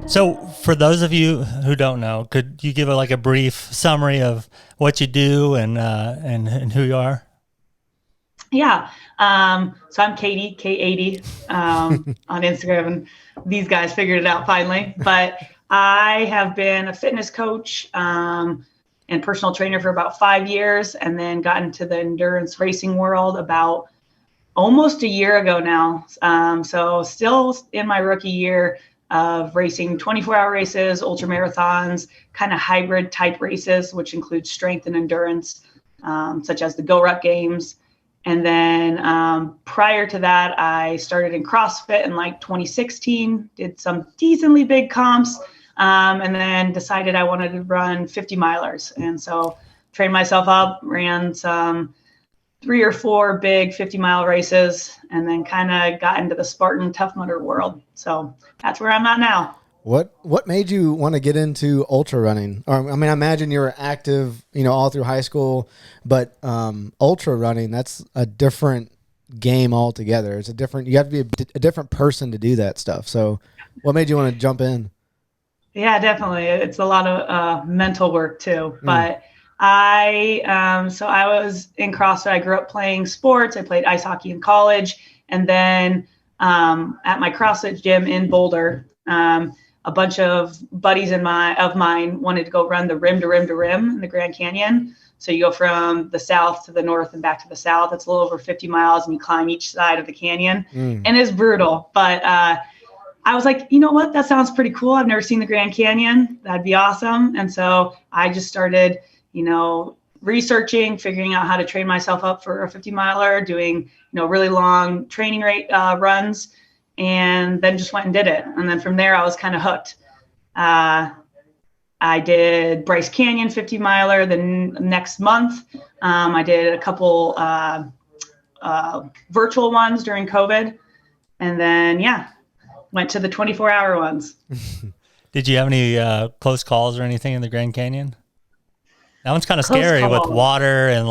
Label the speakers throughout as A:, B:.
A: So for those of you who don't know, could you give a brief summary of what you do and who you are?
B: Yeah. So I'm Katie, K80, on Instagram, and these guys figured it out finally. But I have been a fitness coach and personal trainer for about 5 years, and then got into the endurance racing world about almost a year ago now. So still in my rookie year of racing 24-hour races, ultramarathons, kind of hybrid type races, which include strength and endurance, such as the Go Ruck Games. And then prior to that, I started in CrossFit in like 2016, did some decently big comps, and then decided I wanted to run 50 milers. And so trained myself up, ran some 3 or 4 big 50-mile races, and then kind of got into the Spartan Tough Mudder world. So that's where I'm at now.
C: What made you want to get into ultra running? Or, I mean, I imagine you were active, all through high school, but ultra running, that's a different game altogether. It's you have to be a different person to do that stuff. So what made you want to jump in?
B: Yeah, definitely. It's a lot of mental work too. But I was in CrossFit. I grew up playing sports. I played ice hockey in college. And then at my CrossFit gym in Boulder, a bunch of buddies of mine wanted to go run the rim to rim to rim in the Grand Canyon. So you go from the south to the north and back to the south. It's a little over 50 miles, and you climb each side of the canyon. And it's brutal. But I was like, you know what? That sounds pretty cool. I've never seen the Grand Canyon. That'd be awesome. And so I just started, researching, figuring out how to train myself up for a 50-miler, doing, really long training rate runs, and then just went and did it. And then from there, I was kind of hooked. I did Bryce Canyon 50-miler the next month. I did a couple virtual ones during COVID. And then, went to the 24-hour ones.
A: Did you have any close calls or anything in the Grand Canyon? That one's kind of scary with water and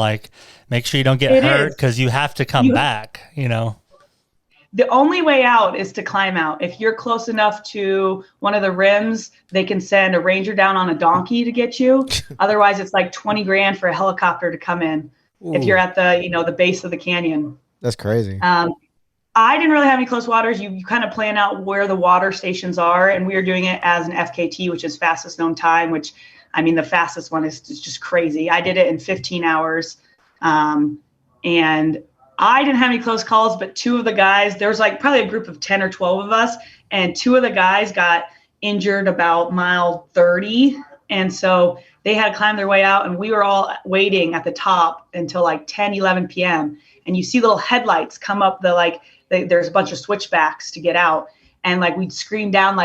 A: make sure you don't get hurt because you have to come back,
B: The only way out is to climb out. If you're close enough to one of the rims, they can send a ranger down on a donkey to get you. Otherwise, it's like $20,000 for a helicopter to come in. Ooh. If you're at the, the base of the canyon.
C: That's crazy.
B: I didn't really have any close waters. You kind of plan out where the water stations are, and we were doing it as an FKT, which is fastest known time, which, the fastest one is just crazy. I did it in 15 hours. And I didn't have any close calls, but 2 of the guys, there was probably a group of 10 or 12 of us, and 2 of the guys got injured about mile 30. And so they had to climb their way out, and we were all waiting at the top until 10, 11 p.m. And you see little headlights come up there's a bunch of switchbacks to get out. And we'd scream down,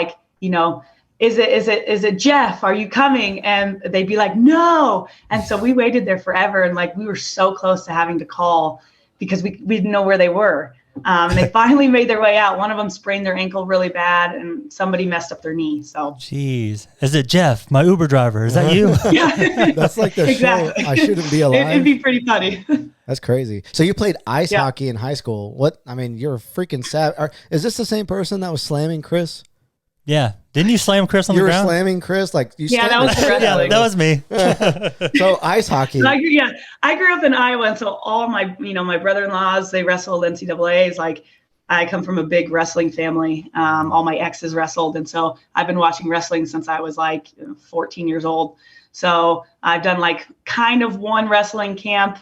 B: is it Jeff? Are you coming? And they'd be like, no. And so we waited there forever. And we were so close to having to call because we didn't know where they were. And they finally made their way out. One of them sprained their ankle really bad, and somebody messed up their knee. So,
A: jeez, is it Jeff, my Uber driver? Is that you?
B: Yeah,
C: that's like the
B: exactly.
C: Show. I shouldn't be alive.
B: It'd be pretty funny.
C: That's crazy. So you played ice hockey in high school. You're a freaking savage. Is this the same person that was slamming Chris?
A: Yeah. Didn't you slam Chris on the ground?
C: You were slamming Chris?
B: That was wrestling.
A: That was me.
C: So ice hockey.
B: So I grew up in Iowa, and so all my, my brother-in-laws, they wrestled NCAAs. I come from a big wrestling family. All my exes wrestled, and so I've been watching wrestling since I was 14 years old. So I've done kind of one wrestling camp.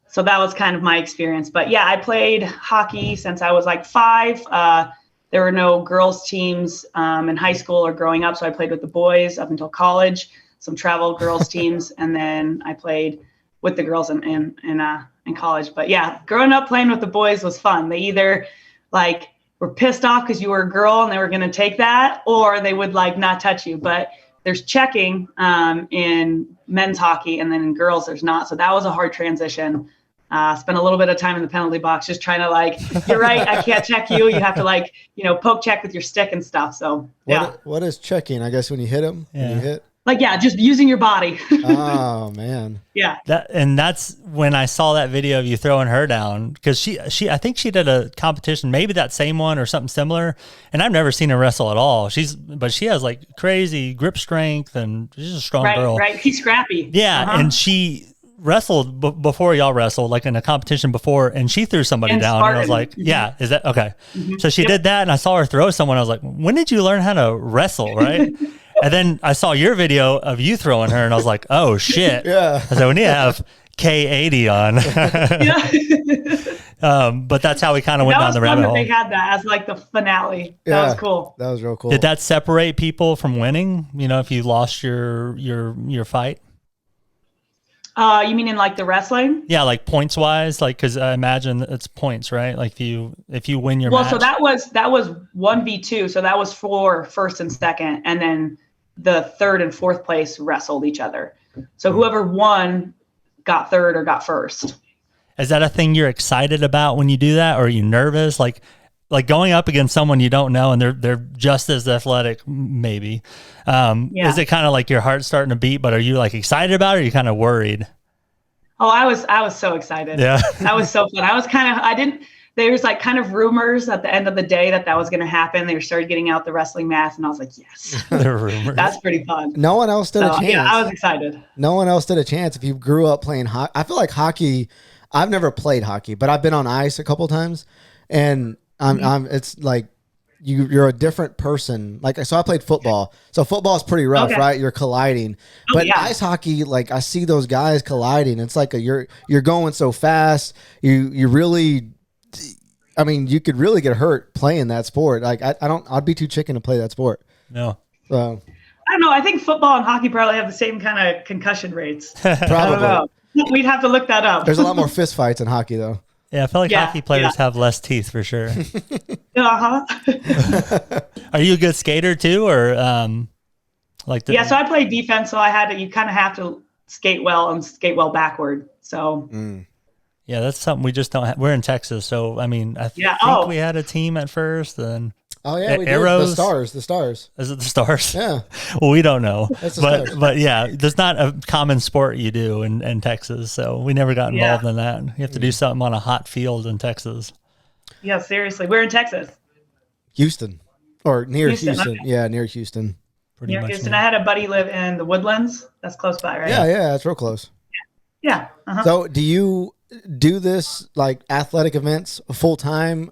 B: So that was kind of my experience. But yeah, I played hockey since I was 5. There were no girls teams in high school or growing up, so I played with the boys up until college, some travel girls teams, and then I played with the girls in college. But yeah, growing up playing with the boys was fun. They either were pissed off because you were a girl and they were going to take that, or they would not touch you. But there's checking in men's hockey, and then in girls there's not. So that was a hard transition. Spent a little bit of time in the penalty box just trying to you're right, I can't check you. You have to poke check with your stick and stuff. So yeah.
C: What is checking? I guess when you hit them, when you hit.
B: Like, yeah, just using your body.
C: Oh man.
B: Yeah.
A: That's when I saw that video of you throwing her down, because she I think she did a competition, maybe that same one or something similar, and I've never seen her wrestle at all. But she has like crazy grip strength, and she's a strong girl.
B: Right. She's scrappy.
A: Yeah, and she wrestled before y'all wrestled, like in a competition before, and she threw somebody down, Spartan. And I was like, yeah, is that okay? So she did that, and I saw her throw someone. I was like, when did you learn how to wrestle, right? And then I saw your video of you throwing her, and I was like, oh shit.
C: Yeah.
A: I said, we need to have K80 on. But that's how we kind of went down the rabbit hole.
B: They had that as like the finale. That was cool.
C: That was real cool.
A: Did that separate people from winning? You know, if you lost your fight?
B: You mean in like the wrestling?
A: Yeah, like points wise, like, because I imagine it's points, right? Like if you win your match.
B: So that was 1v2. So that was for first and second, and then the third and fourth place wrestled each other. So whoever won got third or got first.
A: Is that a thing you're excited about when you do that, or are you nervous? Like going up against someone you don't know and they're just as athletic, maybe. Is it kind of like your heart starting to beat, but are you like excited about it, or are you kind of worried?
B: Oh, I was so excited. Yeah. That was so fun. There was like kind of rumors at the end of the day that was going to happen. They started getting out the wrestling mats, and I was like, yes,
A: there were rumors.
B: That's pretty fun.
C: No one else did a chance.
B: Yeah, I was excited.
C: No one else did a chance. If you grew up playing hockey, I feel like hockey, I've never played hockey, but I've been on ice a couple times, and it's like you're a different person. Like, so I played football. So football is pretty rough, right? You're colliding. But ice hockey, like I see those guys colliding. It's like you're going so fast. You really, I mean, you could really get hurt playing that sport. Like I'd be too chicken to play that sport.
A: No.
C: So
B: I don't know. I think football and hockey probably have the same kind of concussion rates.
C: Probably.
B: I don't know. We'd have to look that up.
C: There's a lot more fist fights in hockey, though.
A: Yeah, I feel like hockey players have less teeth for sure.
B: Uh-huh.
A: Are you a good skater too, or
B: so I played defense, so you kind of have to skate well and skate well backward. So.
A: Yeah, that's something we just don't have. We're in Texas, so I mean, I think we had a team at first, and
C: we did.
A: Arrows.
C: The Stars.
A: Is it the Stars?
C: Yeah.
A: Well, we don't know,
C: Stars.
A: but yeah, there's not a common sport you do in Texas, so we never got involved in that. You have to do something on a hot field in Texas.
B: Yeah, seriously, we're in Texas.
C: Houston, or near Houston.
B: Okay.
C: Yeah, near Houston.
B: Pretty much. Houston. I had a buddy live in the Woodlands. That's close by, right?
C: Yeah, that's real close.
B: Yeah. Uh-huh.
C: So, do you do this like athletic events full time?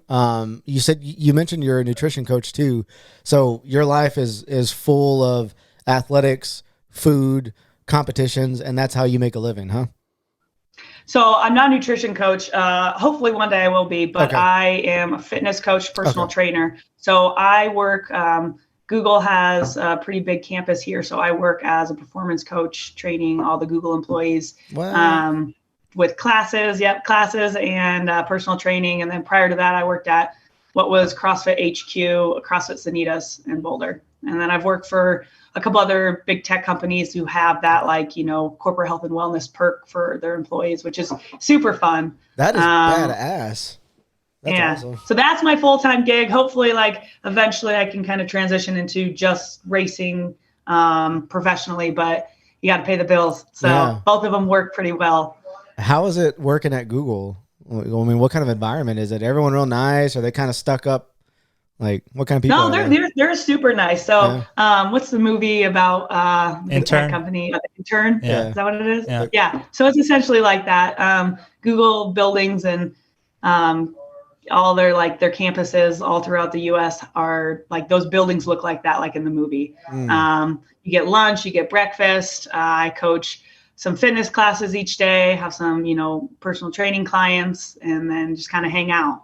C: You mentioned you're a nutrition coach too, so your life is full of athletics, food, competitions, and that's how you make a living, huh?
B: So I'm not a nutrition coach. Hopefully one day I will be, but I am a fitness coach, personal trainer. So I work, Google has a pretty big campus here. So I work as a performance coach, training all the Google employees. Wow. With classes and personal training. And then prior to that, I worked at what was CrossFit HQ, CrossFit Sanitas in Boulder. And then I've worked for a couple other big tech companies who have that, like, corporate health and wellness perk for their employees, which is super fun.
C: That is badass. That's awesome. So
B: that's my full-time gig. Hopefully, like, eventually I can kind of transition into just racing professionally, but you got to pay the bills. So both of them work pretty well.
C: How is it working at Google? I mean, what kind of environment is it? Everyone real nice? Are they kind of stuck up? Like, what kind of people?
B: No, they're super nice. So, what's the movie about the tech company? Intern?
C: Yeah.
B: Is that what it is?
A: Yeah.
B: So it's essentially like that. Google buildings and all their campuses all throughout the U.S. are like, those buildings look like that, like in the movie. You get lunch, you get breakfast. I coach some fitness classes each day, have some, personal training clients, and then just kind of hang out.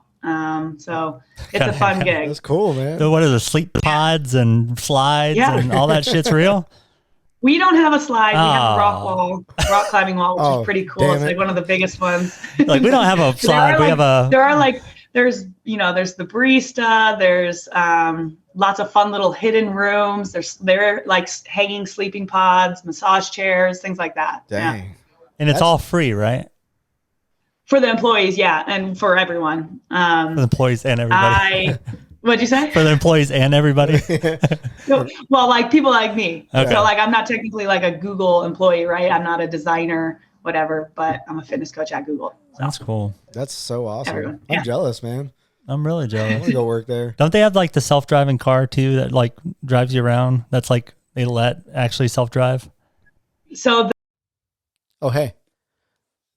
B: So it's a fun gig.
C: That's cool, man.
A: So what are the sleep pods and slides and all that shit's real?
B: We don't have a slide. We have a rock climbing wall, which is pretty cool. It's like one of the biggest ones.
A: Like, we don't have a slide.
B: There's the barista. There's lots of fun little hidden rooms. There are like hanging sleeping pods, massage chairs, things like that.
C: Dang.
B: Yeah.
A: And it's all free, right?
B: For the employees, and for everyone.
A: For the employees and everybody.
B: What'd you say?
A: For the employees and everybody?
B: Well, like people like me.
A: Okay.
B: So like I'm not technically like a Google employee, right? I'm not a designer, whatever, but I'm a fitness coach at Google. So.
A: That's cool.
C: That's so awesome.
B: Everyone.
C: I'm jealous, man.
A: I'm really
C: I
A: jealous.
C: want to go work there.
A: Don't they have like the self-driving car too that like drives you around? That's like they let actually self-drive.
B: So
C: Oh, hey.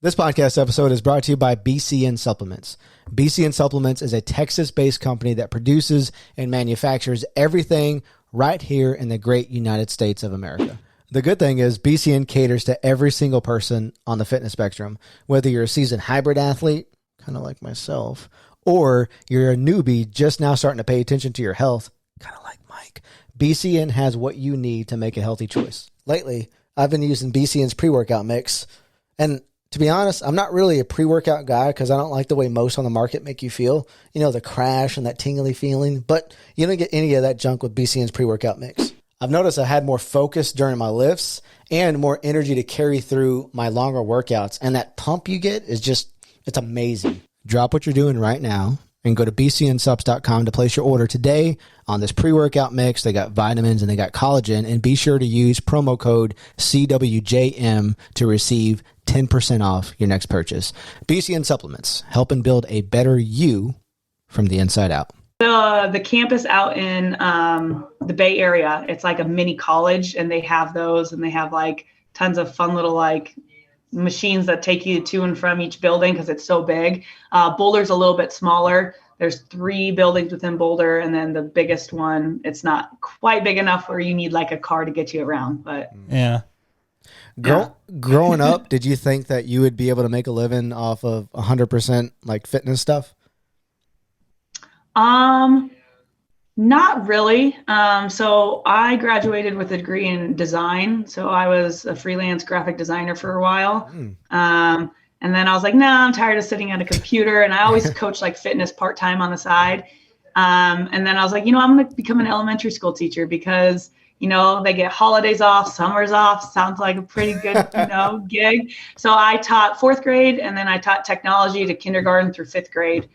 C: This podcast episode is brought to you by BCN Supplements. BCN Supplements is a Texas-based company that produces and manufactures everything right here in the great United States of America. The good thing is BCN caters to every single person on the fitness spectrum, whether you're a seasoned hybrid athlete, kind of like myself, or you're a newbie just now starting to pay attention to your health, kind of like Mike. BCN has what you need to make a healthy choice. Lately, I've been using BCN's pre-workout mix, and to be honest, I'm not really a pre-workout guy because I don't like the way most on the market make you feel. You know, the crash and that tingly feeling, but you don't get any of that junk with BCN's pre-workout mix. I've noticed I had more focus during my lifts and more energy to carry through my longer workouts, and that pump you get is just, it's amazing. Drop what you're doing right now and go to bcnsubs.com to place your order today on this pre-workout mix. They got vitamins and they got collagen, and be sure to use promo code CWJM to receive 10% off your next purchase. BCN Supplements, helping build a better you from the inside out.
B: the campus out in the Bay Area, it's like a mini college, and they have those, and they have like tons of fun little like machines that take you to and from each building because it's so big. Boulder's a little bit smaller. There's 3 buildings within Boulder, and then the biggest one, it's not quite big enough where you need like a car to get you around. But
A: yeah.
C: Growing up, did you think that you would be able to make a living off of 100% like fitness stuff?
B: Not really. So I graduated with a degree in design. So I was a freelance graphic designer for a while. And then I was like, no, I'm tired of sitting at a computer. And I always coach like fitness part-time on the side. And then I was like, I'm going to become an elementary school teacher because, they get holidays off, summers off. Sounds like a pretty good, gig. So I taught 4th grade, and then I taught technology to kindergarten through 5th grade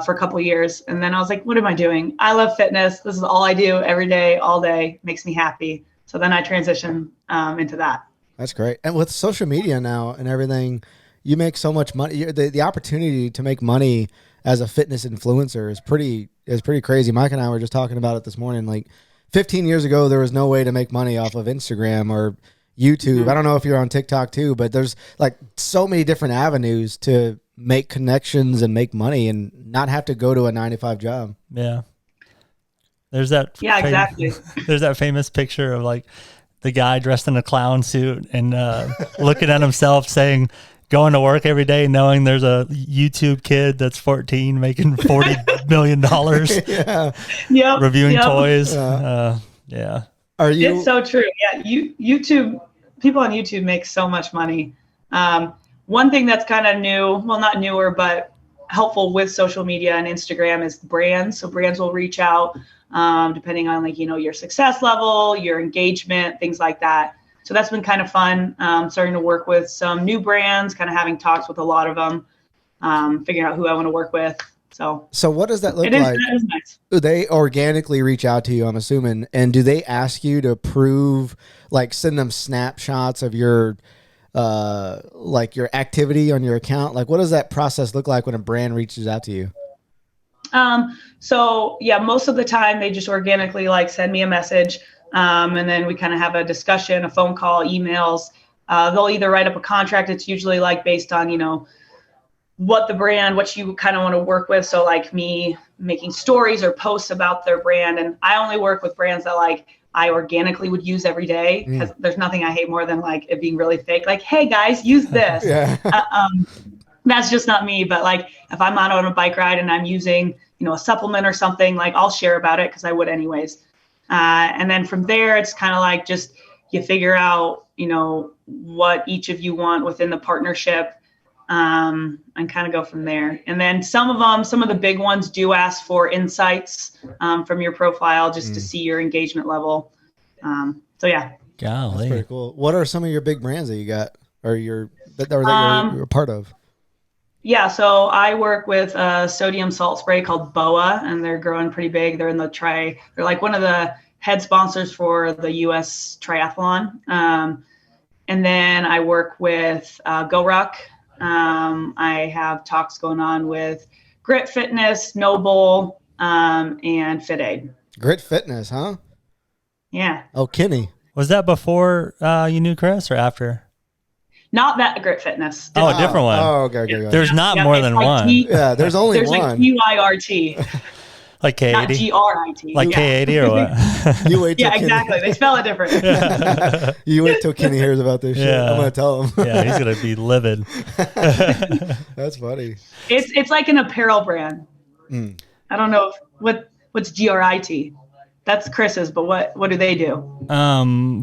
B: for a couple of years. And then I was like, what am I doing? I love fitness. This is all I do every day, all day. Makes me happy. So then I transitioned into that.
C: That's great. And with social media now and everything, you make so much money. The opportunity to make money as a fitness influencer is pretty crazy. Mike and I were just talking about it this morning. Like 15 years ago, there was no way to make money off of Instagram or YouTube. Mm-hmm. I don't know if you're on TikTok too, but there's like so many different avenues to make connections and make money and not have to go to a 9-to-5 job.
A: Yeah. There's that.
B: Yeah, exactly.
A: There's that famous picture of like the guy dressed in a clown suit and looking at himself saying, going to work every day knowing there's a YouTube kid that's 14 making $40 million reviewing toys. Yeah.
C: Are you?
B: It's so true. Yeah. YouTube, people on YouTube make so much money. One thing that's kind of new, well, not newer, but helpful with social media and Instagram is brands. So brands will reach out depending on like, your success level, your engagement, things like that. So that's been kind of fun, starting to work with some new brands, kind of having talks with a lot of them, figuring out who I want to work with. So
C: what does that look like?
B: That is nice.
C: Do they organically reach out to you, I'm assuming, and do they ask you to prove, like send them snapshots of your like your activity on your account? Like what does that process look like when a brand reaches out to you?
B: So yeah, most of the time they just organically like send me a message. And then we kind of have a discussion, a phone call, emails. They'll either write up a contract. It's usually like based on, what the brand, what you kind of want to work with. So like me making stories or posts about their brand. And I only work with brands that like I organically would use every day because there's nothing I hate more than like it being really fake. Like, hey guys, use this. That's just not me. But like if I'm out on a bike ride and I'm using, a supplement or something, like I'll share about it because I would anyways. And then from there, it's kind of like just you figure out, what each of you want within the partnership and kind of go from there. And then some of the big ones do ask for insights from your profile just to see your engagement level. So, yeah.
A: Golly.
C: That's pretty cool. What are some of your big brands that you got or that you're a part of?
B: Yeah, so I work with a sodium salt spray called BOA, and they're growing pretty big. They're they're like one of the head sponsors for the U.S. triathlon. And then I work with GoRuck. I have talks going on with Grit Fitness, Noble, and Fit Aid.
C: Grit Fitness, huh?
B: Yeah.
C: Oh, Kenny.
A: Was that before you knew Chris or after?
B: Not that Grit Fitness.
A: Oh, a different one.
C: Oh, okay.
A: There's not more than
B: like
A: one.
C: Yeah, there's only
B: there's
C: one.
B: Like GYRT.
A: Like
B: Not
A: K80?
B: GRIT.
A: Like K80 or what?
C: You wait till
B: Yeah, exactly. They spell it different.
C: You wait till Kenny hears about this shit.
A: Yeah.
C: I'm gonna tell him.
A: Yeah, he's gonna be livid.
C: That's funny.
B: It's like an apparel brand. I don't know what's GRIT. That's Chris's, but what do they do?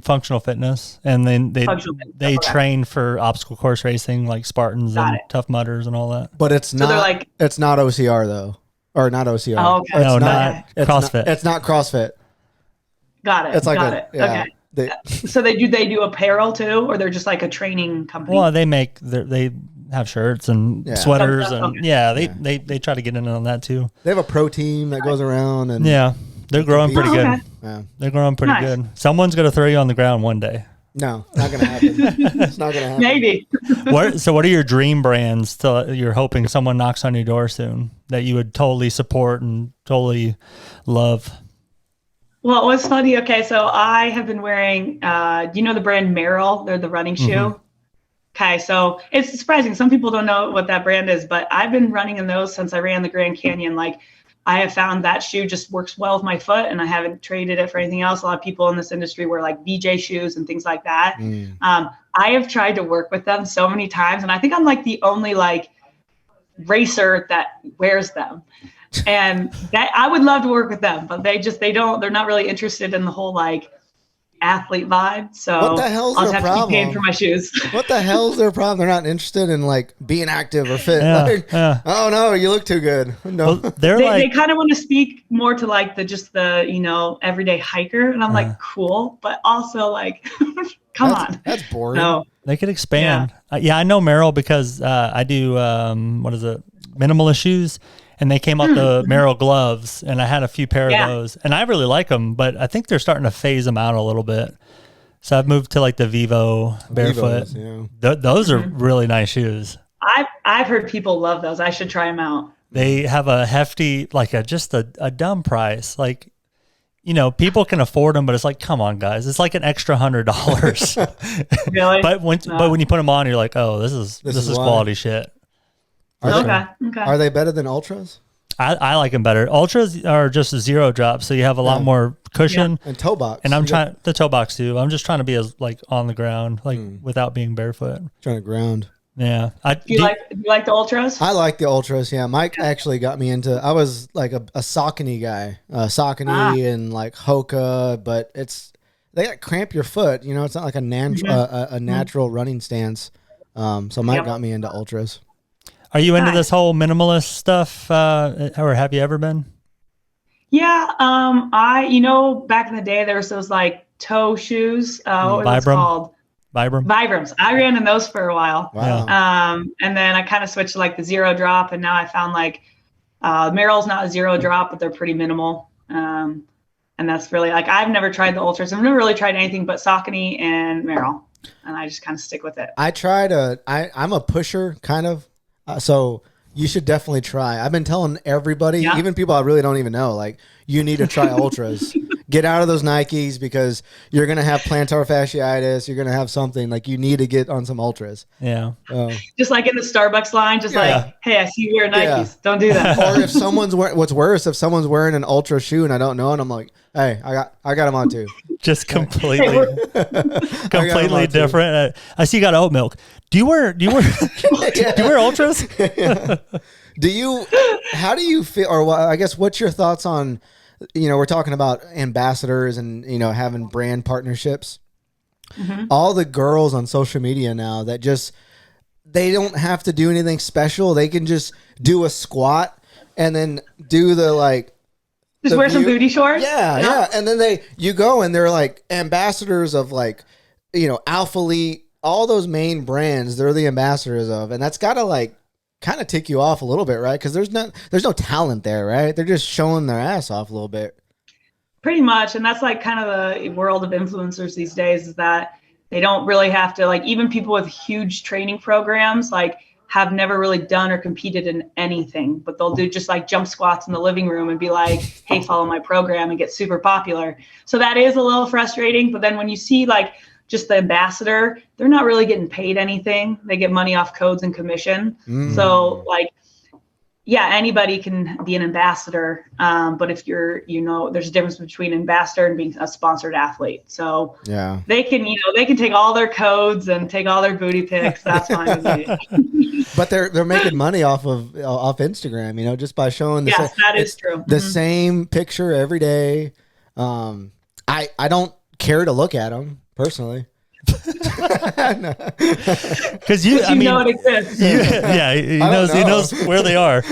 A: Functional fitness, and then they
B: Okay.
A: train for obstacle course racing, like Spartans and Tough Mudders and all that.
C: But it's not.
B: they're like,
C: it's not OCR though, or not OCR.
B: Oh, okay.
A: No,
C: It's
A: not CrossFit.
C: It's not CrossFit.
B: got it.
C: It's like
B: got it.
C: yeah.
B: Okay. So they do apparel too, or they're just like a training company?
A: Well, they have shirts and sweaters,
B: Okay.
A: and they try to get in on that too.
C: They have a pro team that goes around and
A: They're growing pretty good.
B: okay.
C: Yeah.
A: They're growing pretty
B: Nice.
A: good. Someone's gonna throw you on the ground one day.
C: No, not gonna happen. It's not gonna happen.
B: Maybe.
A: What are your dream brands you're hoping someone knocks on your door soon that you would totally support and totally love?
B: Well, what's funny? Okay, so I have been wearing. Do you know the brand Merrell? They're the running shoe.
A: Mm-hmm.
B: Okay, so it's surprising. Some people don't know what that brand is, but I've been running in those since I ran the Grand Canyon. Like, I have found that shoe just works well with my foot, and I haven't traded it for anything else. A lot of people in this industry wear like BJ shoes and things like that. I have tried to work with them so many times, and I think I'm like the only like racer that wears them. And that I would love to work with them, but they're not really interested in the whole like athlete vibe. So
C: What the hell's
B: I'll
C: their
B: have to
C: problem?
B: keep paying for my shoes.
C: What the hell's their problem? They're not interested in like being active or fit. Like, oh no, you look too good. No,
A: Well,
B: They kind of want to speak more to like the everyday hiker, and I'm like, cool, but also like, come on,
C: that's boring.
B: no.
A: they could expand. Yeah, I know Merrell because I do minimalist shoes, and they came out the Merrell gloves, and I had a few pair of those, and I really like them, but I think they're starting to phase them out a little bit. So I've moved to like the Vivo barefoot.
C: Vivos, yeah.
A: Those are really nice shoes.
B: I've heard people love those. I should try them out.
A: They have a hefty, like just a dumb price. Like, people can afford them, but it's like, come on, guys, it's like an extra $100.
B: Really?
A: But when you put them on, you're like, oh, this is
C: why.
A: quality shit.
B: Okay.
C: Are they better than ultras
A: I like them better. Ultras are just a zero drop, so you have a lot more cushion.
C: and toe box?
A: And I'm trying the toe box too. I'm just trying to be as like on the ground, like without being barefoot.
C: trying to ground.
A: Yeah.
B: Do you like the ultras?
C: I like the ultras. Yeah, Mike actually got me into. I was like a Saucony guy, Saucony and like Hoka, but they got cramp your foot. It's not like a natural running stance. So Mike got me into ultras.
A: Are you into this whole minimalist stuff, or have you ever been?
B: Yeah. Back in the day, there was those like toe shoes. What was it called? Vibrams. I ran in those for a while.
C: Wow.
B: And then I kind of switched to like the zero drop, and now I found like Merrell's not a zero drop, but they're pretty minimal. And that's really like, I've never tried the ultras. I've never really tried anything but Saucony and Merrell, and I just kind of stick with it.
C: I'm a pusher kind of. So you should definitely try. I've been telling everybody, even people I really don't even know, like, you need to try ultras. Get out of those Nikes because you're going to have plantar fasciitis. You're going to have something. Like, you need to get on some ultras.
A: Yeah.
B: Just like in the Starbucks line, like, hey, I see you wear Nikes. Yeah. Don't do that.
C: Or if someone's what's worse, if someone's wearing an ultra shoe and I don't know, and I'm like, hey, I got them on too.
A: Just completely different. I see you got oat milk. Do you wear do you wear ultras?
C: How do you feel, or I guess what's your thoughts on, we're talking about ambassadors and, having brand partnerships. All the girls on social media now that they don't have to do anything special. They can just do a squat and then do the like,
B: just wear some booty shorts.
C: Yeah. And then you go and they're like ambassadors of like, Alpha Elite, all those main brands, they're the ambassadors of, and that's gotta like kind of tick you off a little bit, right? Because there's no talent there, right? They're just showing their ass off a little bit.
B: Pretty much. And that's like kind of the world of influencers these days, is that they don't really have to, like, even people with huge training programs, like, have never really done or competed in anything, but they'll do just like jump squats in the living room and be like, hey, follow my program, and get super popular. So that is a little frustrating. But then when you see like just the ambassador, they're not really getting paid anything. They get money off codes and commission. So like, yeah, anybody can be an ambassador. But if you're, there's a difference between ambassador and being a sponsored athlete. So
C: yeah,
B: they can, they can take all their codes and take all their booty pics. That's fine with me.
C: But they're making money off Instagram, just by showing
B: that is true.
C: The same picture every day. I don't care to look at them personally.
A: Because
B: it exists.
A: He knows where they are.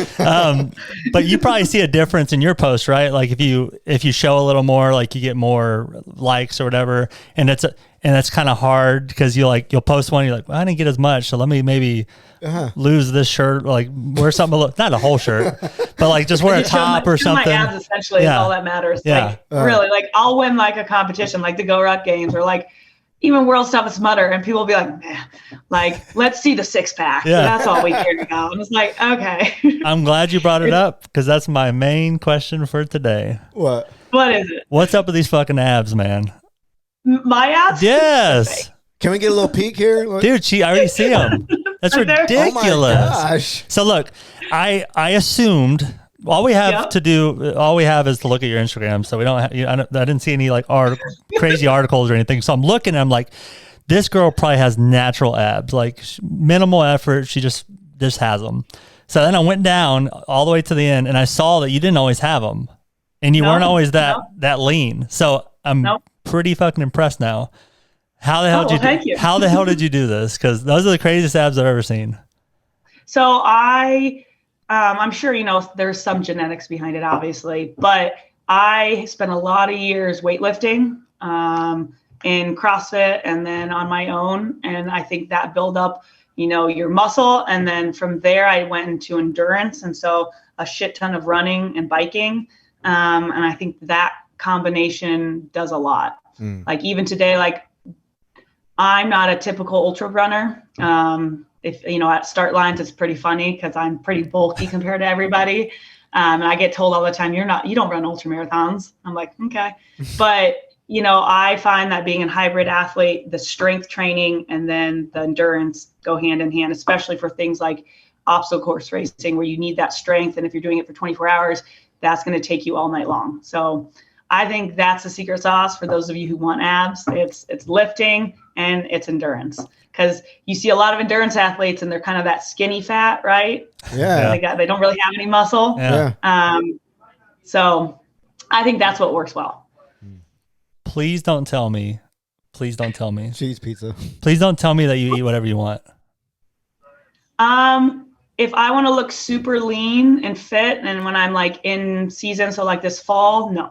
A: But you probably see a difference in your post, right? Like if you show a little more, like you get more likes or whatever, and it's kind of hard because you'll post one, you're like, well, I didn't get as much, so let me maybe lose this shirt, like wear something not a whole shirt, but like just wear a top or something. My abs essentially is all that matters. Like really, like I'll win like a competition, like the Go Ruck Games, or like even World Toughest Mudder, and people will be like, man, like, let's see the six pack. Yeah. That's all we care about. And it's like, okay. I'm glad you brought it up, because that's my main question for today.
B: What is it?
A: What's up with these fucking abs, man?
B: My abs?
A: Yes.
C: Can we get a little peek here?
A: Dude, I already see them. That's ridiculous. Oh my gosh. So look, I assumed all we have is to look at your Instagram. So we don't have, I didn't see any like crazy articles or anything. So I'm looking and I'm like, this girl probably has natural abs, like minimal effort. She just has them. So then I went down all the way to the end, and I saw that you didn't always have them, and you weren't always that lean. So I'm pretty fucking impressed now. How the hell how the hell did you do this? Because those are the craziest abs I've ever seen.
B: So I'm sure, there's some genetics behind it, obviously, but I spent a lot of years weightlifting in CrossFit and then on my own. And I think that built up, your muscle. And then from there, I went into endurance. And so a shit ton of running and biking. And I think that combination does a lot. Like even today, like I'm not a typical ultra runner. If at start lines, it's pretty funny because I'm pretty bulky compared to everybody. And I get told all the time, you don't run ultramarathons. I'm like, okay. But, I find that being a hybrid athlete, the strength training and then the endurance go hand in hand, especially for things like obstacle course racing, where you need that strength. And if you're doing it for 24 hours, that's going to take you all night long. So I think that's the secret sauce for those of you who want abs. It's lifting and it's endurance. Because you see a lot of endurance athletes and they're kind of that skinny fat, right?
C: Yeah.
B: They don't really have any muscle.
C: Yeah.
B: So I think that's what works well.
A: Please don't tell me.
C: Cheese pizza.
A: Please don't tell me that you eat whatever you want.
B: If I want to look super lean and fit, and when I'm like in season, so like this fall, no,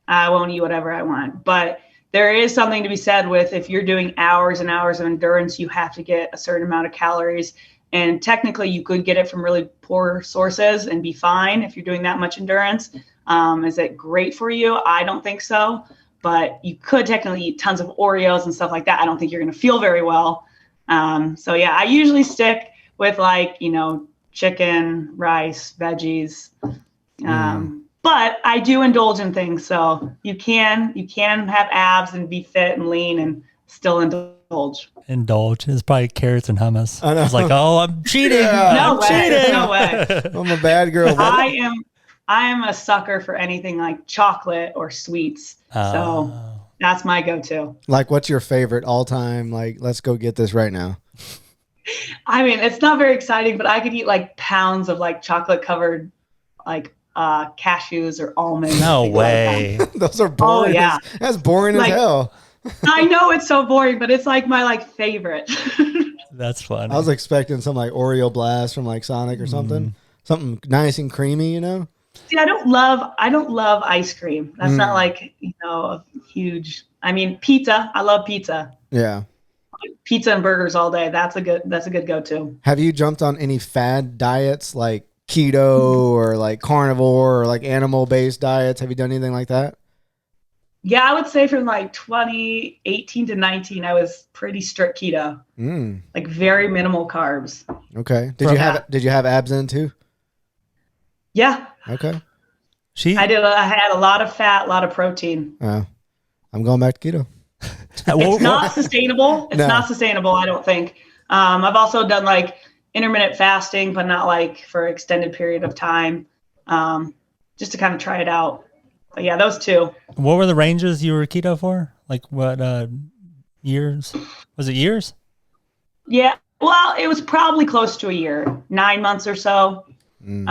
B: I won't eat whatever I want. But there is something to be said with, if you're doing hours and hours of endurance, you have to get a certain amount of calories. And technically you could get it from really poor sources and be fine if you're doing that much endurance. Is it great for you? I don't think so. But you could technically eat tons of Oreos and stuff like that. I don't think you're going to feel very well. So yeah, I usually stick with like, chicken, rice, veggies. But I do indulge in things. So you can have abs and be fit and lean and still indulge.
A: It's probably carrots and hummus. I know. It's like, oh, I'm cheating.
B: No way.
C: I'm a bad girl.
B: I am a sucker for anything like chocolate or sweets. So that's my go-to.
C: Like, what's your favorite all-time? Like, let's go get this right now.
B: I mean, it's not very exciting, but I could eat like pounds of like chocolate covered like cashews or almonds.
A: No way.
C: Those are boring. Oh, yeah. That's boring as hell.
B: I know it's so boring, but it's like my favorite.
A: That's fun.
C: I was expecting some like Oreo Blast from like Sonic or something. Something nice and creamy,
B: See, I don't love ice cream. That's not like, a huge, I mean, pizza. I love pizza.
C: Yeah.
B: pizza and burgers all day. That's a good go-to.
C: Have you jumped on any fad diets like keto or like carnivore or like animal-based diets? Have you done anything like that?
B: Yeah, I would say from like 2018 to 19, I was pretty strict keto, like very minimal carbs.
C: Okay. Did you have abs in too?
B: Yeah.
C: Okay.
B: I did. I had a lot of fat, a lot of protein.
C: I'm going back to keto.
B: It's not sustainable. It's not sustainable, I don't think. I've also done like intermittent fasting, but not like for an extended period of time, just to kind of try it out. But yeah, those two.
A: What were the ranges you were keto for? Like what years? Was it years?
B: Yeah. Well, it was probably close to a year, 9 months or so. And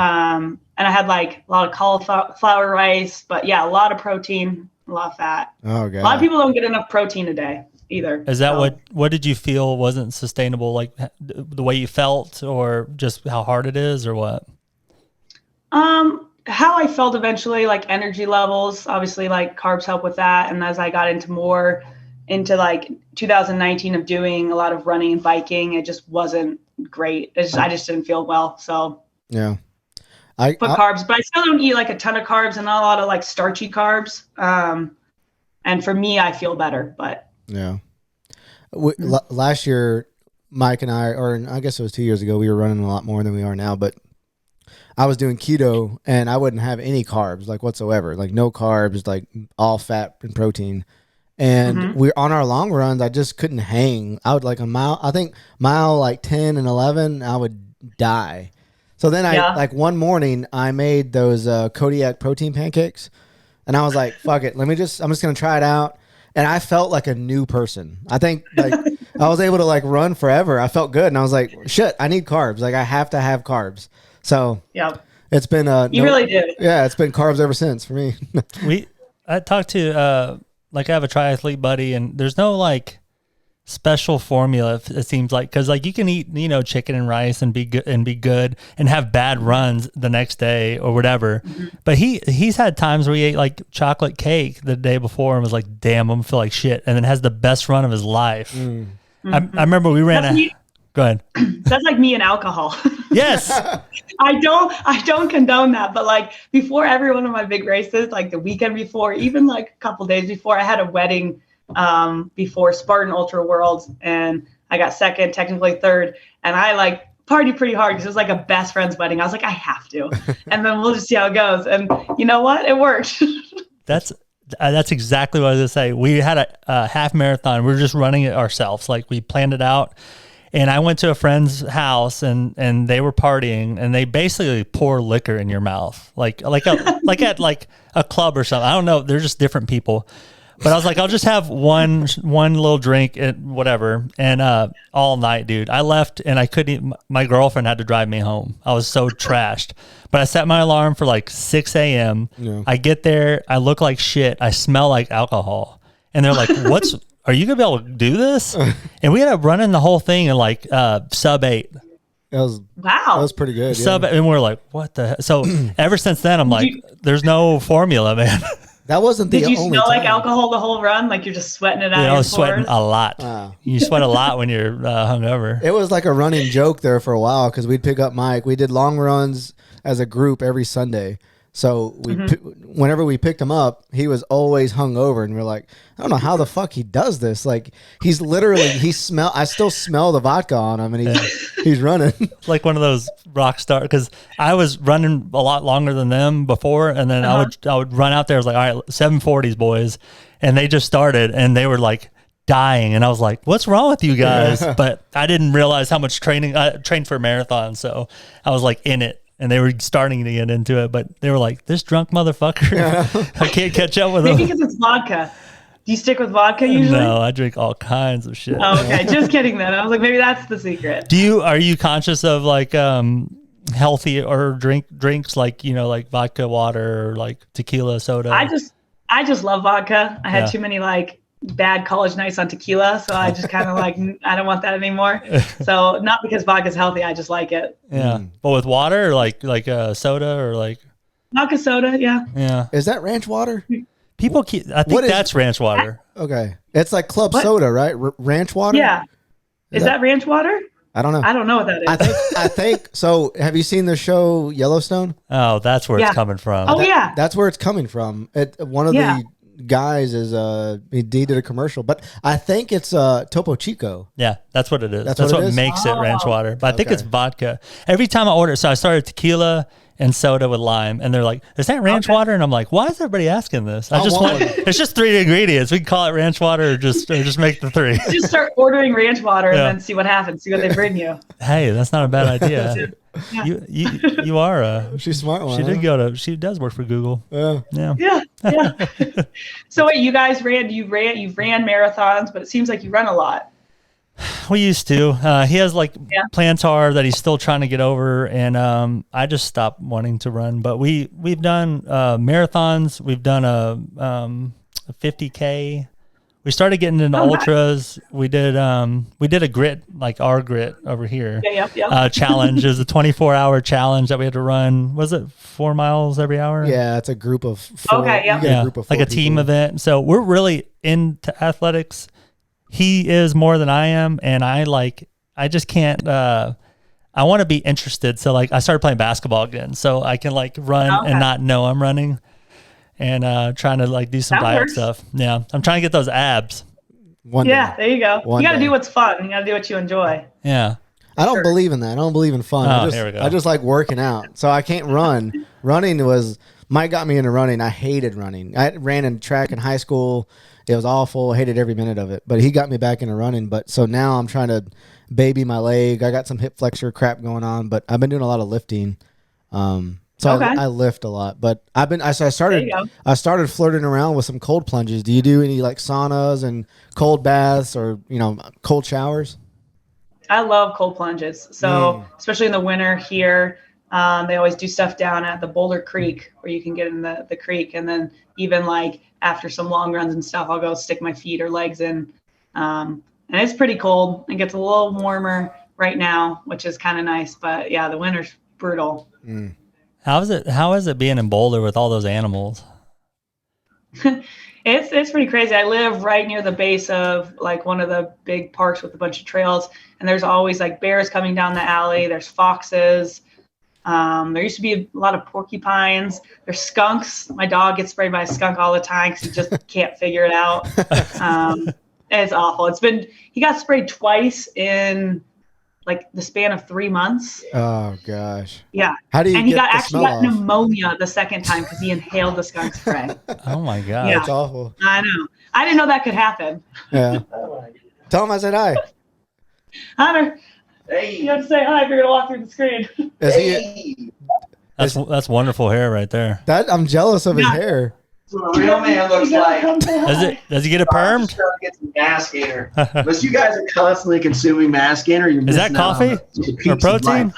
B: I had like a lot of cauliflower rice, but yeah, a lot of protein, a lot of fat.
C: Oh, God.
B: A lot of people don't get enough protein a day either.
A: Is that what did you feel wasn't sustainable? Like the way you felt, or just how hard it is, or what?
B: How I felt eventually, like energy levels, obviously like carbs help with that. And as I got into like 2019 of doing a lot of running and biking, it just wasn't great. I just didn't feel well. So
C: yeah,
B: carbs, but I still don't eat like a ton of carbs and not a lot of like starchy carbs. And for me, I feel better, but
C: yeah. Last year, Mike and I, or I guess it was 2 years ago, we were running a lot more than we are now, but I was doing keto and I wouldn't have any carbs like whatsoever, like no carbs, like all fat and protein. And we're on our long runs. I just couldn't hang. I would like I think mile like 10 and 11, I would die. So then like one morning I made those Kodiak protein pancakes and I was like, fuck it. I'm just going to try it out. And I felt like a new person. I think like I was able to like run forever. I felt good. And I was like, shit, I need carbs. Like I have to have carbs. So yeah, it's been
B: you really did.
C: Yeah, it's been carbs ever since for me.
A: I talked to like I have a triathlete buddy, and there's no like special formula. It seems like, because like you can eat chicken and rice and be good and have bad runs the next day or whatever. But he's had times where he ate like chocolate cake the day before and was like, damn, I'm gonna feel like shit, and then has the best run of his life. I remember we ran Go ahead.
B: That's like me and alcohol.
A: Yes.
B: I don't condone that, but like before every one of my big races, like the weekend before, even like a couple days before, I had a wedding before Spartan Ultra Worlds, and I got second, technically third, and I like partied pretty hard because it was like a best friend's wedding. I was like, I have to, and then we'll just see how it goes. And you know what? It worked. That's
A: exactly what I was gonna say. We had a half marathon. We were just running it ourselves. Like we planned it out. And I went to a friend's house and they were partying, and they basically pour liquor in your mouth, like at like a club or something. I don't know. They're just different people. But I was like, I'll just have one little drink and whatever. And all night, dude, I left and I couldn't. My girlfriend had to drive me home. I was so trashed. But I set my alarm for like 6 a.m. Yeah. I get there. I look like shit. I smell like alcohol. And they're like, are you going to be able to do this? And we ended up running the whole thing in like sub 8.
C: Wow. That was pretty good.
A: And we're like, what the heck? So ever since then, I'm like, there's no formula, man.
C: That wasn't the only
B: Did you smell like alcohol the whole run? Like you're just sweating it out?
A: I was sweating a lot. Wow. You sweat a lot when you're hungover.
C: It was like a running joke there for a while because we'd pick up Mike. We did long runs as a group every Sunday. So whenever we picked him up, he was always hungover, and we're like, I don't know how the fuck he does this. Like he's literally, I still smell the vodka on him, and he's running like
A: one of those rock stars. Because I was running a lot longer than them before, and then I would run out there. I was like, all right, 740s, boys, and they just started, and they were like dying, and I was like, what's wrong with you guys? But I didn't realize how much training I trained for a marathon, so I was like in it. And they were starting to get into it, but they were like, this drunk motherfucker, I can't catch up with him.
B: Maybe because it's vodka. Do you stick with vodka usually?
A: No, I drink all kinds of shit.
B: Oh, okay. Just kidding then. I was like, maybe that's the secret.
A: Are you conscious of like healthy or drinks like, like vodka, water, or like tequila, soda?
B: I just love vodka. I had too many like bad college nights on tequila, so I just kind of like, I don't want that anymore. So not because vodka's healthy, I just like it.
A: Yeah. But with water, or like soda, or like
B: vodka soda,
A: yeah.
C: Is that ranch water?
A: I think that's ranch water.
C: Okay, it's like club soda, right? Ranch water.
B: Yeah. Is that ranch water?
C: I don't know.
B: I don't know what that is.
C: I think so. Have you seen the show Yellowstone?
A: Oh, that's where it's coming from.
B: Oh, yeah.
C: That's where it's coming from. One of the guys is he did a commercial, but I think it's Topo Chico.
A: Yeah, that's what it is. That's
C: what
A: what makes it ranch water. But I think it's vodka. Every time I order, so I started tequila and soda with lime, and they're like, "Is that ranch water?" And I'm like, "Why is everybody asking this?" I just want it's just 3 ingredients. We can call it ranch water, or just make the 3.
B: Just start ordering ranch water and then see what happens. See what they bring you.
A: Hey, that's not a bad idea. You are
C: She's a smart one.
A: She does work for Google.
B: Yeah. So wait, you guys you've ran marathons, but it seems like you run a lot.
A: We used to. He has like plantar that he's still trying to get over, and I just stopped wanting to run. But we've done marathons. We've done a 50K. We started getting into ultras. We did a grit, like our grit over here. Challenge. It was a 24-hour challenge that we had to run. Was it 4 miles every hour?
C: Yeah, it's a group of 4.
B: Okay,
C: a group of 4
A: like a team event. So we're really into athletics. He is more than I am, and I just can't. I want to be interested. So like I started playing basketball again, so I can like run and not know I'm running, and trying to like do some diet stuff. Yeah, I'm trying to get those abs.
B: There you go. You got to do what's fun. You got to do what you enjoy.
A: Yeah.
C: I don't believe in that. I don't believe in fun.
A: Here we go.
C: I just like working out. So I can't run. Mike got me into running. I hated running. I ran in track in high school. It was awful. I hated every minute of it. But he got me back into running. But so now I'm trying to baby my leg. I got some hip flexor crap going on, but I've been doing a lot of lifting. I lift a lot. But I started flirting around with some cold plunges. Do you do any like saunas and cold baths or cold showers?
B: I love cold plunges. So especially in the winter here, they always do stuff down at the Boulder Creek where you can get in the creek. And then even like after some long runs and stuff, I'll go stick my feet or legs in. And it's pretty cold. It gets a little warmer right now, which is kind of nice. But yeah, the winter's brutal.
A: How is it being in Boulder with all those animals?
B: It's pretty crazy. I live right near the base of like one of the big parks with a bunch of trails, and there's always like bears coming down the alley. There's foxes. There used to be a lot of porcupines. There's skunks. My dog gets sprayed by a skunk all the time because he just can't figure it out. It's awful. He got sprayed twice in like the span of 3 months.
C: Oh gosh.
B: Yeah.
C: How do you? And
B: he got pneumonia the second time because he inhaled the skunk spray.
A: Oh my god.
B: Yeah.
C: That's awful.
B: I know. I didn't know that could happen.
C: Yeah. Tell him I said hi.
B: Hunter. Hey. You have to say hi if you're gonna walk through the screen.
A: That's wonderful hair right there.
C: I'm jealous of his hair.
D: That's what a real man looks like.
A: Does he get it permed?
D: Get some mass gainer. Unless you guys are constantly consuming mass gainer, you're
A: is that coffee or protein?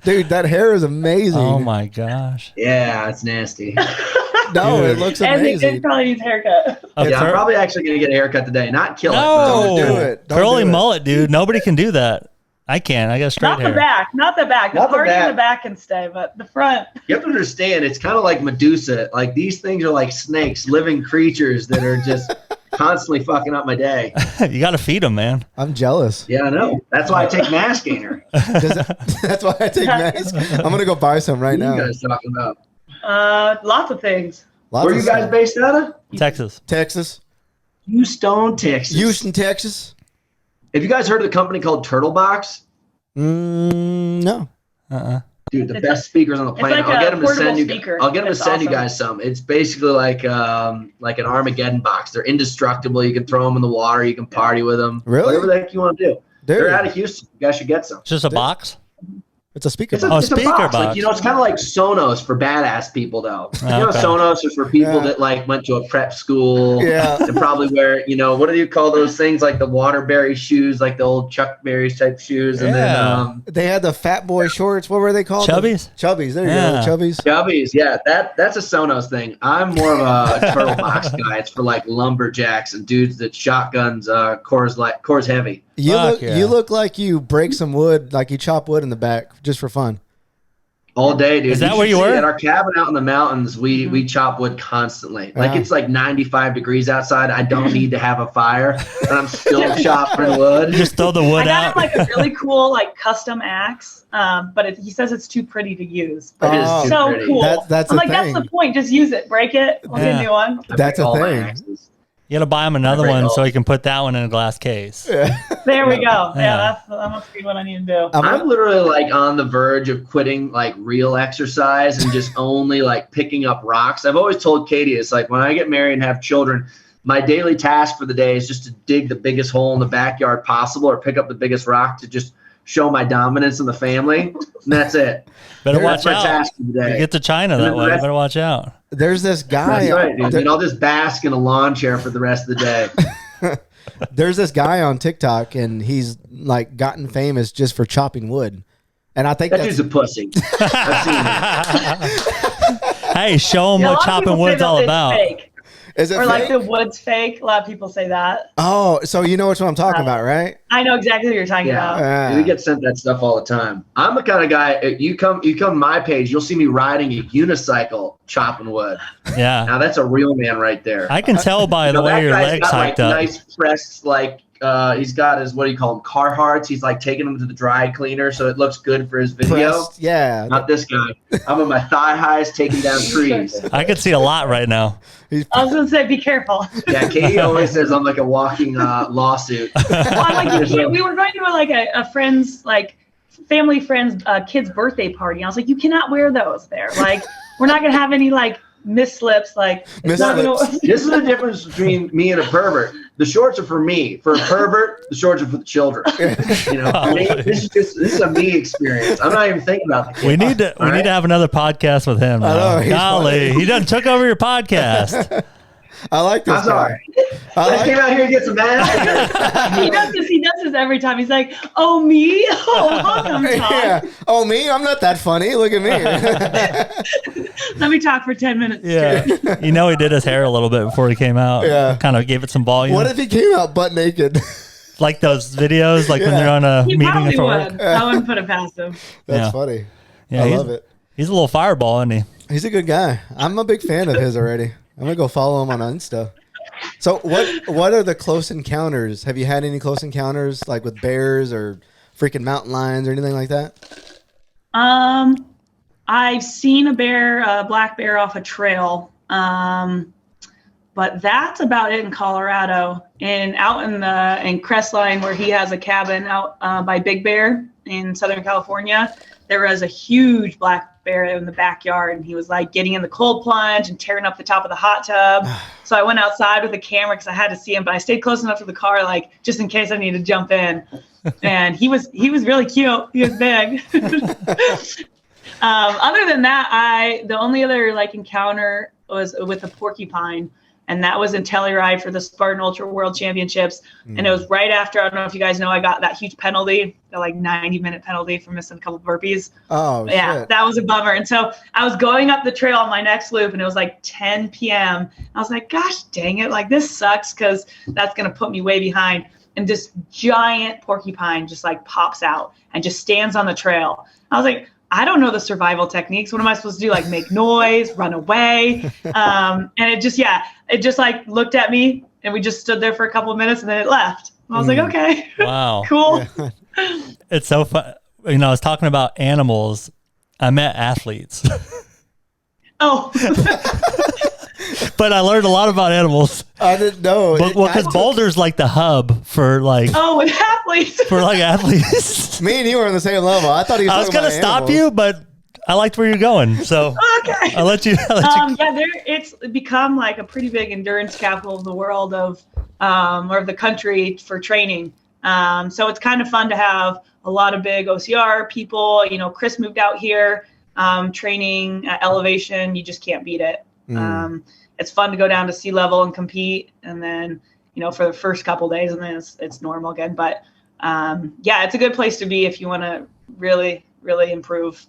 C: Dude, that hair is amazing.
A: Oh my gosh.
D: Yeah, it's nasty.
C: No, it looks amazing.
B: And he probably needs a haircut.
D: I'm probably actually going to get a haircut today. Not kill it.
C: Don't do it.
A: Curly mullet, dude. Nobody can do that. I can. I got straight hair.
B: Not the back. The party in the back can stay, but the front.
D: You have to understand, it's kind of like Medusa. Like these things are like snakes, living creatures that are just constantly fucking up my day.
A: You got to feed them, man.
C: I'm jealous.
D: Yeah, I know. That's why I take mass gainer.
C: That's why I take mass. I'm going to go buy some right now.
D: What are you guys talking about?
B: Lots of things.
D: Where are you guys based out of?
A: Texas.
D: Houston, Texas. Have you guys heard of the company called Turtle Box?
C: No.
D: Dude, the best speakers on the planet.
B: Like
D: I'll get them to send you.
B: Speaker.
D: I'll get them to send you guys some. It's basically like an Armageddon box. They're indestructible. You can throw them in the water. You can party with them.
C: Really?
D: Whatever the heck you want to do.
C: Dude.
D: They're out of Houston. You guys should get some.
A: Just a box?
C: It's a speaker
D: box.
A: Speaker box.
D: Like, it's kind of like Saunas for badass people, though. Saunas is for people that like went to a prep school.
C: Yeah.
D: And probably wear, what do you call those things? Like the Waterbury shoes, like the old Chuck Berry's type shoes. And then
C: they had the fat boy shorts. What were they called?
A: Chubbies.
C: Chubbies. There you go.
D: Chubbies. Yeah. That's a Saunas thing. I'm more of a Turtle Box guy. It's for like lumberjacks and dudes that shotguns Coors Heavy.
C: You look like you break some wood, like you chop wood in the back just for fun.
D: All day, dude.
A: Is that where you were?
D: At our cabin out in the mountains, we chop wood constantly. Like it's like 95 degrees outside. I don't need to have a fire, and I'm still chopping wood.
A: Just throw the wood out.
B: I got him like a really cool like custom axe, but he says it's too pretty to use. But it's so cool.
C: That's
B: I'm like, that's the point. Just use it. Break it. We'll get a new one.
C: That's a thing.
A: You got to buy him another one so he can put that one in a glass case.
B: There we go. Yeah, that must be what I need to do.
D: I'm literally like on the verge of quitting like real exercise and just only like picking up rocks. I've always told Katie, it's like when I get married and have children, my daily task for the day is just to dig the biggest hole in the backyard possible or pick up the biggest rock to just show my dominance in the family. And that's it.
A: Better watch out.
D: Task for the day.
A: You get to China that way. Better watch out.
C: There's this guy.
D: That's right, dude. And I'll just bask in a lawn chair for the rest of the day.
C: There's this guy on TikTok, and he's like gotten famous just for chopping wood. And I think
D: that dude's a pussy. I've seen it.
A: Hey, show him what chopping wood's all about.
B: Fake.
C: Is it
B: or
C: fake?
B: like the wood's fake. A lot of people say that.
C: Oh, so you know which one I'm talking about, right?
B: I know exactly what you're talking about.
D: We get sent that stuff all the time. I'm the kind of guy. You come to my page, you'll see me riding a unicycle chopping wood.
A: Yeah.
D: Now that's a real man right there.
A: I can tell by the way your legs hiked up.
D: Nice pressed, like he's got his, what do you call them, Carhartts. He's like taking them to the dry cleaner so it looks good for his video.
C: Pressed, yeah.
D: Not this guy. I'm on my thigh highs taking down trees.
A: I can see a lot right now.
B: I was gonna say, be careful.
D: Yeah, Katie always says I'm like a walking lawsuit.
B: Well, I'm like, we were going to a friend's, like, family friend's kid's birthday party. I was like, you cannot wear those there. Like, we're not gonna have any like misslips. Like,
C: This
D: is the difference between me and a pervert. The shorts are for me. For a pervert, the shorts are for the children. You know, for me, this is a me experience. I'm not even thinking about the kids.
A: We need to have another podcast with him. Golly, he done took over your podcast.
C: I like this.
D: I'm sorry. I came out here to get some ass.
B: He does this every time. He's like, "Oh me? Oh, welcome, Tom.
C: Yeah. Oh me? I'm not that funny. Look at me."
B: Let me talk for 10 minutes.
A: Yeah. You know, he did his hair a little bit before he came out.
C: Yeah.
A: Kind of gave it some volume.
C: What if he came out butt naked?
A: Like those videos, like when they're on a
B: He
A: meeting
B: probably
A: for
B: would.
A: work.
B: I wouldn't put it past him.
C: That's funny.
A: Yeah,
C: I love it.
A: He's a little fireball, isn't he?
C: He's a good guy. I'm a big fan of his already. I'm gonna go follow him on Insta. So what are the close encounters? Have you had any close encounters like with bears or freaking mountain lions or anything like that?
B: I've seen a black bear off a trail. But that's about it in Colorado. And out in Crestline, where he has a cabin out by Big Bear in Southern California, there was a huge black bear in the backyard, and he was like getting in the cold plunge and tearing up the top of the hot tub. So I went outside with a camera because I had to see him, but I stayed close enough to the car, like just in case I needed to jump in. And he was really cute. He was big. Other than that, the only other like encounter was with a porcupine. And that was in Telluride for the Spartan Ultra World Championships. And it was right after, I don't know if you guys know, I got that huge penalty, the like 90-minute penalty for missing a couple of burpees.
C: Oh,
B: yeah,
C: shit.
B: that was a bummer. And so I was going up the trail on my next loop, and it was like 10 p.m. I was like, gosh, dang it. Like, this sucks because that's going to put me way behind. And this giant porcupine just like pops out and just stands on the trail. I was like, I don't know the survival techniques. What am I supposed to do? Like make noise, run away? And it just like looked at me, and we just stood there for a couple of minutes, and then it left. I was like, okay,
A: wow,
B: cool.
C: Yeah.
A: It's so fun. You know, I was talking about animals. I met athletes.
B: Oh,
A: but I learned a lot about animals.
C: I didn't know.
A: But because Boulder's like the hub for like
B: with athletes.
A: for like athletes.
C: Me and you were on the same level. I thought he was.
A: I was
C: talking
A: gonna
C: about
A: stop
C: animals.
A: you, but I liked where you're going, so
B: Okay.
A: I'll let you.
B: It's become like a pretty big endurance capital of the world or of the country for training. So it's kind of fun to have a lot of big OCR people. You know, Chris moved out here, training at elevation. You just can't beat it. It's fun to go down to sea level and compete, and then, you know, for the first couple of days, and then it's normal again. But it's a good place to be if you want to really, really improve.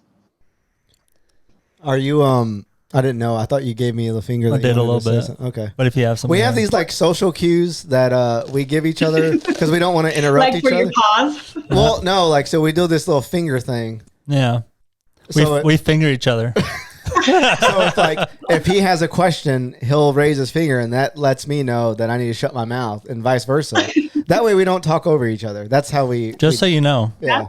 C: Are you I didn't know. I thought you gave me the finger.
A: I did a little bit.
C: Okay.
A: But if you have some,
C: we have these like social cues that we give each other because we don't want to interrupt
B: Like
C: each
B: for
C: other.
B: your pause.
C: Well, no, like so we do this little finger thing.
A: Yeah. We finger each other.
C: So it's like if he has a question, he'll raise his finger, and that lets me know that I need to shut my mouth, and vice versa. That way we don't talk over each other. That's how we.
A: So you know.
C: Yeah.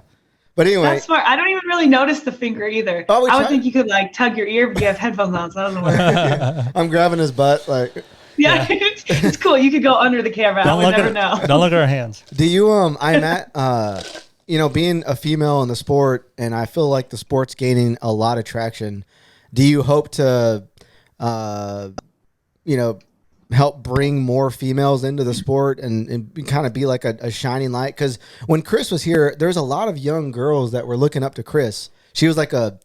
C: But anyway,
B: that's smart. I don't even really notice the finger either.
C: Oh,
B: I would think you could like tug your ear, but you have headphones on, so that doesn't work.
C: Yeah. I'm grabbing his butt like.
B: Yeah, it's cool. You could go under the camera. I would never know.
A: Don't look at our hands.
C: Do you I'm at being a female in the sport, and I feel like the sport's gaining a lot of traction. Do you hope to help bring more females into the sport and kind of be like a shining light? Because when Chris was here, there's a lot of young girls that were looking up to Chris. She was like a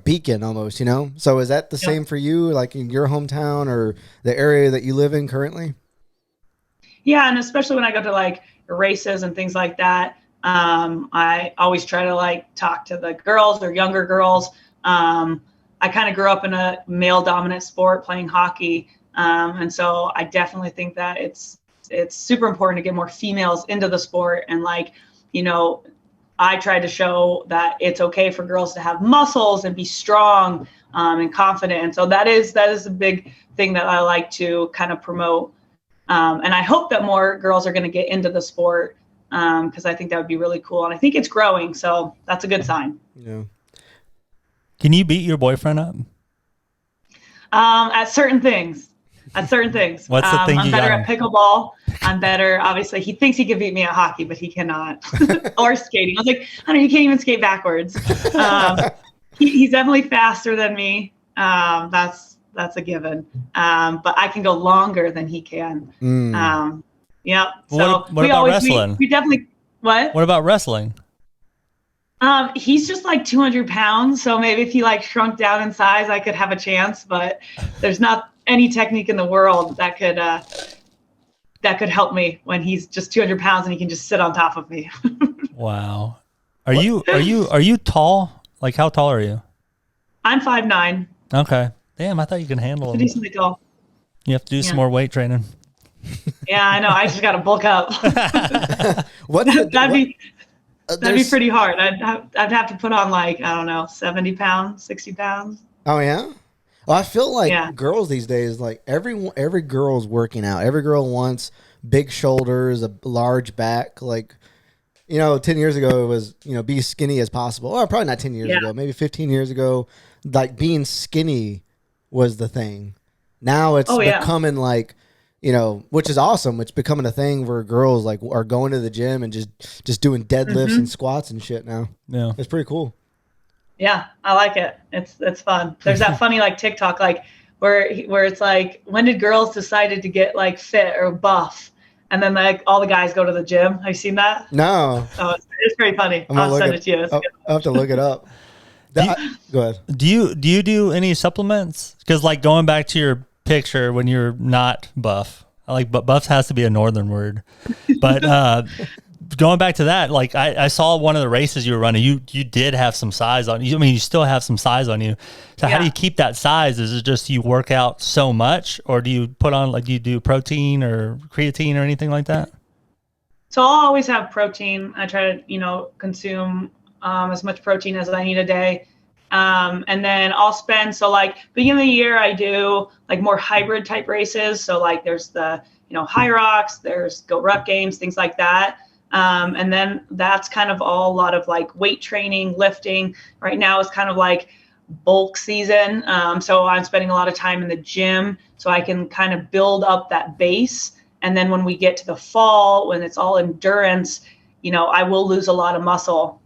C: beacon almost, So is that the same for you, like in your hometown or the area that you live in currently?
B: Yeah, and especially when I go to like races and things like that, I always try to like talk to the girls or younger girls. I kind of grew up in a male dominant sport playing hockey. And so I definitely think that it's super important to get more females into the sport. And I try to show that it's okay for girls to have muscles and be strong and confident. And so that is a big thing that I like to kind of promote. And I hope that more girls are going to get into the sport because I think that would be really cool. And I think it's growing. So that's a good sign.
C: Yeah.
A: Can you beat your boyfriend up?
B: At certain things. What's
A: the thing
B: I'm better at pickleball. I'm better. Obviously, he thinks he can beat me at hockey, but he cannot. Or skating. I was like, I don't know, you can't even skate backwards. He's definitely faster than me. That's a given. But I can go longer than he can. Yeah. So
A: what about wrestling?
B: We definitely. What?
A: What about wrestling?
B: He's just like 200 pounds. So maybe if he like shrunk down in size, I could have a chance. But there's not any technique in the world that could help me when he's just 200 pounds and he can just sit on top of me.
A: Wow. Are you tall? Like how tall are you?
B: I'm 5'9".
A: Okay. Damn, I thought you could handle it.
B: Decently tall.
A: You have to do some more weight training.
B: Yeah, I know. I just got to bulk up. That'd be pretty hard. I'd have to put on like, I don't know, 70 pounds, 60 pounds.
C: Oh yeah. Well, I feel like girls these days, like every girl's working out. Every girl wants big shoulders, a large back. Like, 10 years ago it was, be skinny as possible. Or probably not 10 years ago, maybe 15 years ago. Like being skinny was the thing. Now it's becoming like, which is awesome. It's becoming a thing where girls like are going to the gym and just doing deadlifts and squats and shit now.
A: Yeah,
C: it's pretty cool.
B: Yeah, I like it. It's fun. There's that funny like TikTok like where it's like, when did girls decided to get like fit or buff? And then like all the guys go to the gym. Have you seen that?
C: No.
B: Oh, it's pretty funny. I'll send it to you.
C: I'll have to look it up. Go ahead.
A: Do you do any supplements? Because like going back to your picture when you're not buff, but buff has to be a northern word. But going back to that, like I saw one of the races you were running, you did have some size on you. I mean, you still have some size on you. So how do you keep that size? Is it just you work out so much, or do you put on do you do protein or creatine or anything like that?
B: So I'll always have protein. I try to, consume as much protein as I need a day. And then I'll spend, so like beginning of the year, I do like more hybrid type races. So like there's the, High Rocks, there's Go Ruck Games, things like that. And then that's kind of a lot of like weight training, lifting. Right now is kind of like bulk season. So I'm spending a lot of time in the gym so I can kind of build up that base. And then when we get to the fall, when it's all endurance, I will lose a lot of muscle,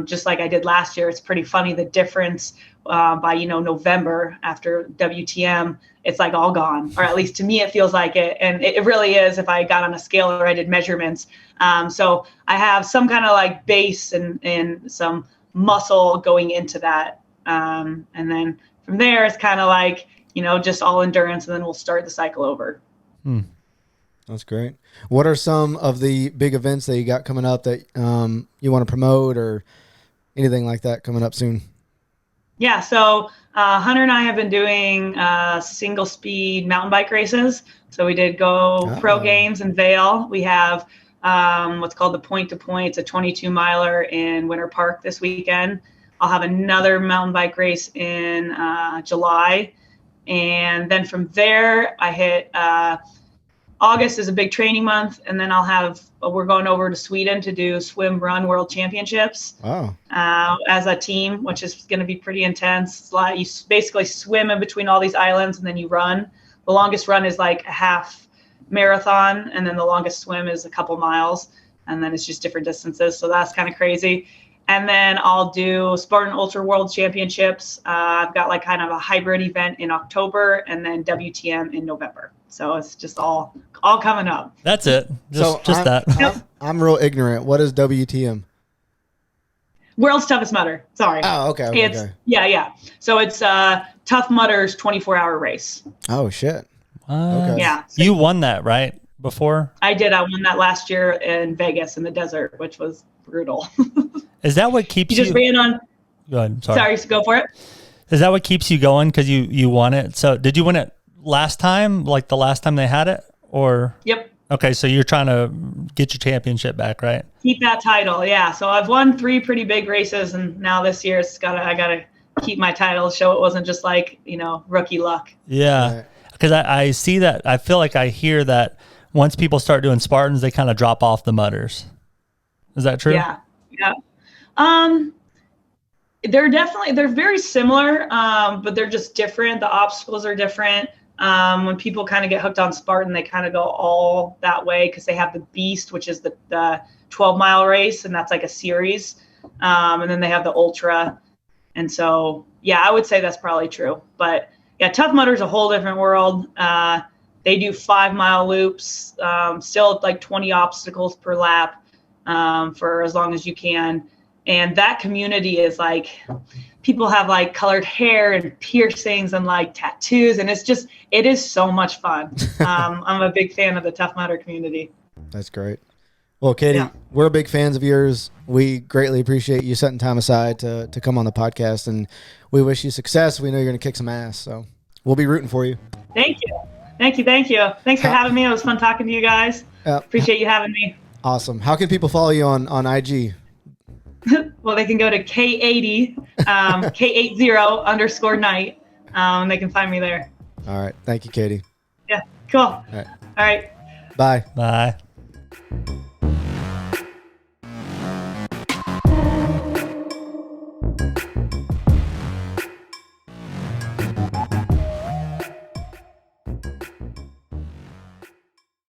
B: just like I did last year. It's pretty funny, the difference by, November after WTM, it's like all gone, or at least to me, it feels like it. And it really is if I got on a scale or I did measurements. So I have some kind of like base and some muscle going into that. And then from there, it's kind of like, just all endurance, and then we'll start the cycle over.
C: That's great. What are some of the big events that you got coming up that you want to promote or anything like that coming up soon? Yeah,
B: so Hunter and I have been doing single speed mountain bike races. So we did Go Pro Games in Vail. We have what's called the Point to Point. It's a 22 miler in Winter Park this weekend. I'll have another mountain bike race in July. And then from there, I hit August is a big training month. And then we're going over to Sweden to do swim run world championships as a team, which is going to be pretty intense. It's you basically swim in between all these islands and then you run. The longest run is like a half marathon. And then the longest swim is a couple miles. And then it's just different distances. So that's kind of crazy. And then I'll do Spartan Ultra World Championships. I've got like kind of a hybrid event in October and then WTM in November. So it's just all coming up.
A: That's it. Just that.
C: I'm real ignorant. What is WTM?
B: World's Toughest Mudder. Sorry.
C: Oh, okay. Okay.
B: Yeah. So it's Tough Mudder's 24-hour race.
C: Oh, shit.
A: Okay.
B: Yeah.
A: So you won that, right? Before?
B: I did. I won that last year in Vegas in the desert, which was brutal.
A: Is that what keeps you?
B: Just ran on.
A: Go ahead. Sorry,
B: go for it.
A: Is that what keeps you going? Because you won it. So did you win it last time? Like the last time they had it, or?
B: Yep.
A: Okay, so you're trying to get your championship back, right?
B: Keep that title, yeah. So I've won 3 pretty big races, and now this year I gotta keep my title. Show it wasn't just like rookie luck.
A: Yeah, because I see that. I feel like I hear that once people start doing Spartans, they kind of drop off the mudders. Is that true?
B: Yeah. They're very similar, but they're just different. The obstacles are different. When people kind of get hooked on Spartan, they kind of go all that way because they have the Beast, which is the 12-mile race, and that's like a series. And then they have the Ultra. And so, yeah, I would say that's probably true. But yeah, Tough Mudder is a whole different world. They do 5-mile loops, still like 20 obstacles per lap for as long as you can. And that community is like, people have like colored hair and piercings and like tattoos. And it is so much fun. I'm a big fan of the Tough Mudder community.
C: That's great. Well, Katie, we're big fans of yours. We greatly appreciate you setting time aside to come on the podcast, and we wish you success. We know you're going to kick some ass, so we'll be rooting for you.
B: Thank you. Thanks for having me. It was fun talking to you guys. Appreciate you having me.
C: Awesome. How can people follow you on IG?
B: Well, they can go to K80, K80_night. They can find me there.
C: All right. Thank you, Katie.
B: Yeah, cool.
C: All right.
B: All right.
C: Bye.
A: Bye.